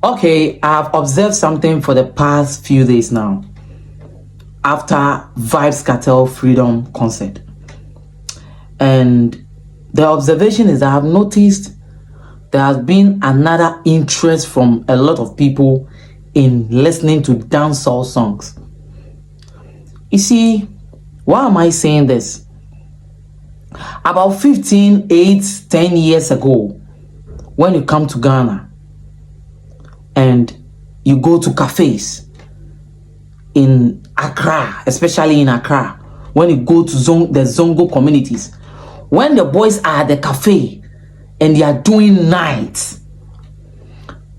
Okay, I've observed something for the past few days now after Vybz Kartel Freedom concert. And the observation is that I've noticed there has been another interest from a lot of people in listening to dancehall songs. You see, why am I saying this? About 10 years ago, when you come to Ghana and you go to cafes in Accra, especially in Accra, when you go to the Zongo communities, when the boys are at the cafe and they are doing nights,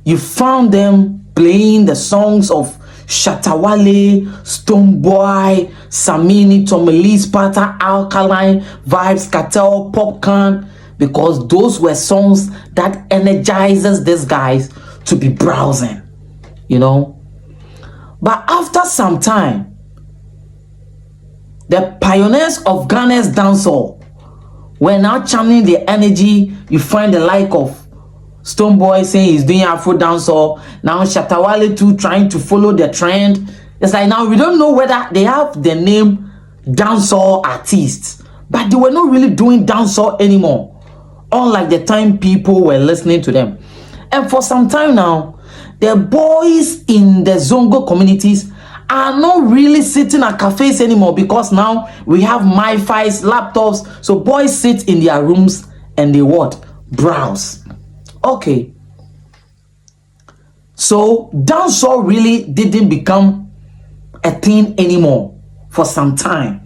you found them playing the songs of Shatawale, Stonebwoy, Samini, Tomili, Sparta, Alkaline, Vybz Kartel, Popcorn, because those were songs that energizes these guys to be browsing, you know. But after some time, the pioneers of Ghana's dancehall were now channeling the energy. You find the like of Stonebwoy saying he's doing Afro dancehall. Now Shatawale too trying to follow the trend. It's like now we don't know whether they have the name dancehall artists, but they were not really doing dancehall anymore. Unlike the time people were listening to them. And for some time now, the boys in the Zongo communities are not really sitting at cafes anymore, because now we have Mi-Fi's, laptops. So boys sit in their rooms and they what? Browse. Okay. So dancehall really didn't become a thing anymore for some time.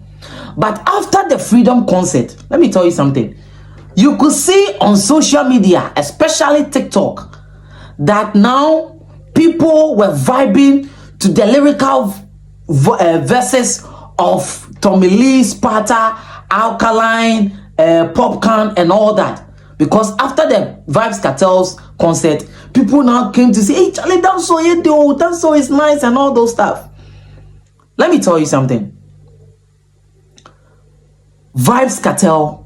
But after the Freedom concert, let me tell you something. You could see on social media, especially TikTok, that now people were vibing to the lyrical verses of Tomili, Sparta, Alkaline, Popcorn, and all that. Because after the Vybz Kartel's concert, people now came to say, hey, Charlie, dancehall is nice and all those stuff. Let me tell you something. Vybz Kartel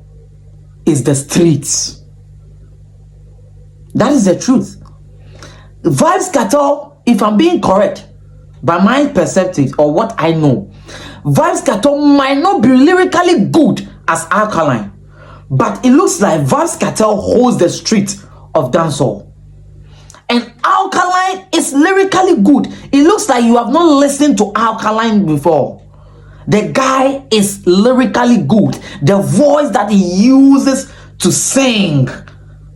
is the streets. That is the truth. Vybz Kartel, if I'm being correct by my perspective or what I know, Vybz Kartel might not be lyrically good as Alkaline, but it looks like Vybz Kartel holds the street of dancehall. And Alkaline is lyrically good. It looks like you have not listened to Alkaline before. The guy is lyrically good. The voice that he uses to sing,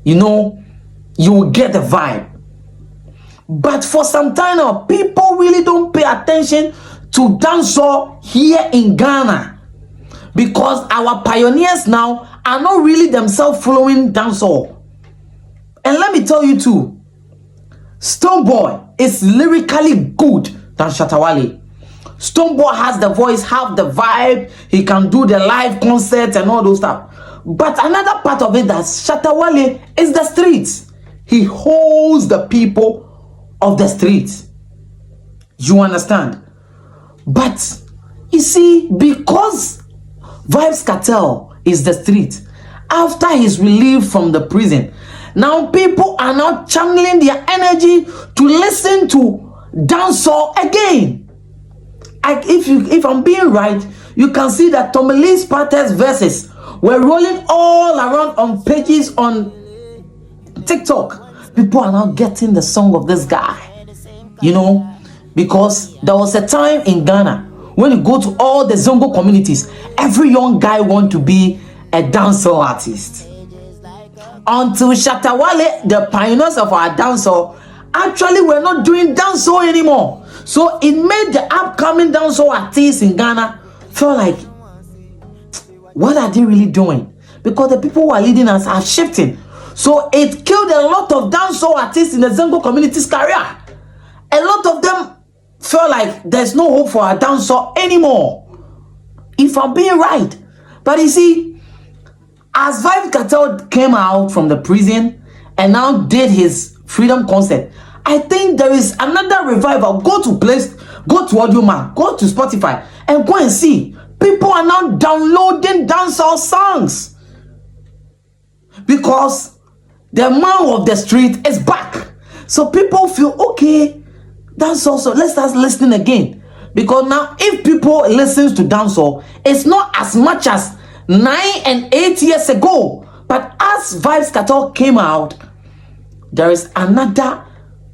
you know, you will get the vibe. But for some time now, people really don't pay attention to dancehall here in Ghana, because our pioneers now are not really themselves following dancehall. And let me tell you too, Stonebwoy is lyrically good than Shatawale. Stonebwoy has the voice, have the vibe, he can do the live concerts and all those stuff. But another part of it, that Shatawale is the streets. He holds the people of the streets. You understand? But you see, because Vybz Kartel is the street, after his relief from the prison, now people are now channeling their energy to listen to dancehall again. If I'm being right, you can see that Tomili Sparta's verses were rolling all around on pages on TikTok. People are now getting the song of this guy, you know, because there was a time in Ghana when you go to all the Zongo communities, every young guy want to be a dancehall artist. Until Shatawale, the pioneers of our dancehall, actually were not doing dancehall anymore. So it made the upcoming dancehall artists in Ghana feel like, what are they really doing? Because the people who are leading us are shifting. So it killed a lot of dancehall artists in the Zongo community's career. A lot of them felt like there's no hope for our dancehall anymore, if I'm being right. But you see, as Vybz Kartel came out from the prison and now did his Freedom concert, I think there is another revival. Go to Audiomack, go to Spotify, and go and see. People are now downloading dancehall songs because the man of the street is back. So people feel, okay, dancehall, so let's start listening again. Because now if people listens to dancehall, it's not as much as 9 and 8 years ago. But as Vybz Kartel came out, there is another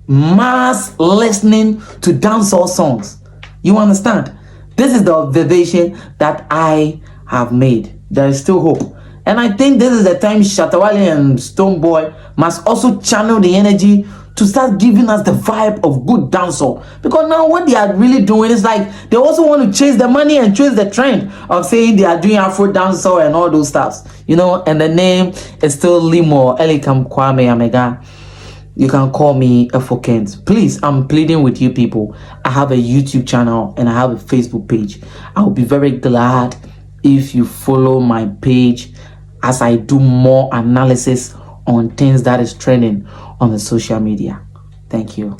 mass listening to dancehall songs. You understand? This is the observation that I have made. There is still hope. And I think this is the time Shatawale and Stonebwoy must also channel the energy to start giving us the vibe of good dancehall. Because now what they are really doing is like they also want to chase the money and chase the trend of saying they are doing Afro dancehall and all those stuffs. You know, and the name is still Limo, Elikam Kwame Amega. You can call me Efokent. Please, I'm pleading with you people. I have a YouTube channel and I have a Facebook page. I will be very glad if you follow my page as I do more analysis on things that is trending on the social media. Thank you.